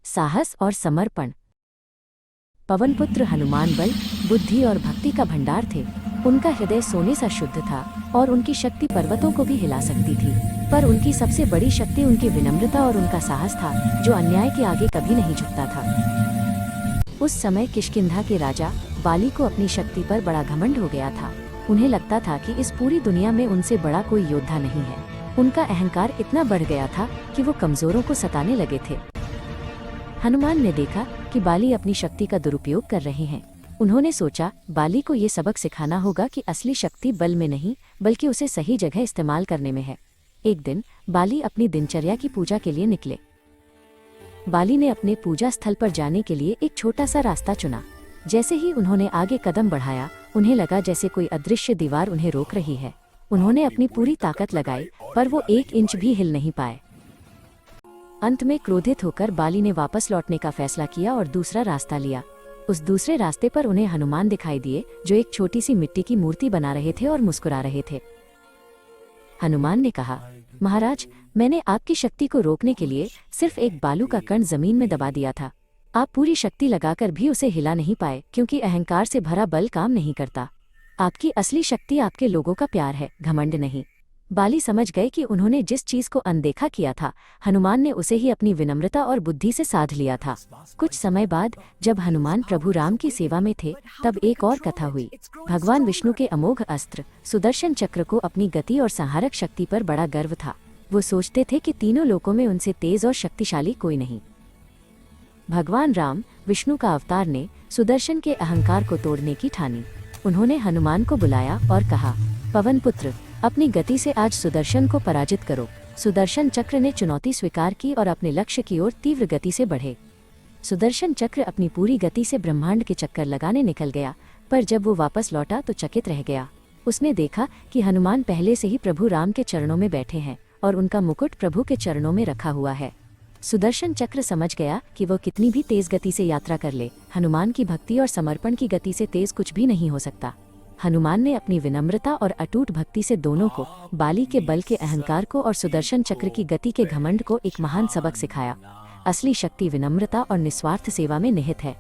साहस और समर्पण। पवनपुत्र हनुमान बल, बुद्धि और भक्ति का भंडार थे। उनका हृदय सोने सा शुद्ध था और उनकी शक्ति पर्वतों को भी हिला सकती थी। पर उनकी सबसे बड़ी शक्ति उनकी विनम्रता और उनका साहस था, जो अन्याय के आगे कभी नहीं झुकता था। उस समय किष्किंधा के राजा बाली को अपनी शक्ति पर बड़ा घमंड हो गया था। उन्हें लगता था कि इस पूरी दुनिया में उनसे बड़ा कोई योद्धा नहीं है। उनका अहंकार इतना बढ़ गया था कि वो कमजोरों को सताने लगे थे। हनुमान ने देखा कि बाली अपनी शक्ति का दुरुपयोग कर रहे हैं। उन्होंने सोचा, बाली को ये सबक सिखाना होगा कि असली शक्ति बल में नहीं, बल्कि उसे सही जगह इस्तेमाल करने में है। एक दिन बाली अपनी दिनचर्या की पूजा के लिए निकले। बाली ने अपने पूजा स्थल पर जाने के लिए एक छोटा सा रास्ता चुना। जैसे ही उन्होंने आगे कदम बढ़ाया, उन्हें लगा जैसे कोई अदृश्य दीवार उन्हें रोक रही है। उन्होंने अपनी पूरी ताकत लगाई, पर वो 1 इंच भी हिल नहीं पाए। अंत में क्रोधित होकर बाली ने वापस लौटने का फैसला किया और दूसरा रास्ता लिया। उस दूसरे रास्ते पर उन्हें हनुमान दिखाई दिए, जो एक छोटी सी मिट्टी की मूर्ति बना रहे थे और मुस्कुरा रहे थे। हनुमान ने कहा, महाराज, मैंने आपकी शक्ति को रोकने के लिए सिर्फ एक बालू का कण जमीन में दबा दिया था। आप पूरी शक्ति लगाकर भी उसे हिला नहीं पाए, क्योंकि अहंकार से भरा बल काम नहीं करता। आपकी असली शक्ति आपके लोगों का प्यार है, घमंड नहीं। बाली समझ गए कि उन्होंने जिस चीज को अनदेखा किया था, हनुमान ने उसे ही अपनी विनम्रता और बुद्धि से साध लिया था। कुछ समय बाद जब हनुमान प्रभु राम की सेवा में थे, तब एक और कथा हुई। भगवान विष्णु के अमोघ अस्त्र सुदर्शन चक्र को अपनी गति और संहारक शक्ति पर बड़ा गर्व था। वो सोचते थे कि तीनों लोकों में उनसे तेज और शक्तिशाली कोई नहीं। भगवान राम, विष्णु का अवतार, ने सुदर्शन के अहंकार को तोड़ने की ठानी। उन्होंने हनुमान को बुलाया और कहा, पवनपुत्र, अपनी गति से आज सुदर्शन को पराजित करो। सुदर्शन चक्र ने चुनौती स्वीकार की और अपने लक्ष्य की ओर तीव्र गति से बढ़े। सुदर्शन चक्र अपनी पूरी गति से ब्रह्मांड के चक्कर लगाने निकल गया, पर जब वो वापस लौटा तो चकित रह गया। उसने देखा कि हनुमान पहले से ही प्रभु राम के चरणों में बैठे हैं और उनका मुकुट प्रभु के चरणों में रखा हुआ है। सुदर्शन चक्र समझ गया कि वो कितनी भी तेज गति से यात्रा कर ले, हनुमान की भक्ति और समर्पण की गति से तेज कुछ भी नहीं हो सकता। हनुमान ने अपनी विनम्रता और अटूट भक्ति से दोनों को, बाली के बल के अहंकार को और सुदर्शन चक्र की गति के घमंड को, एक महान सबक सिखाया। असली शक्ति विनम्रता और निस्वार्थ सेवा में निहित है।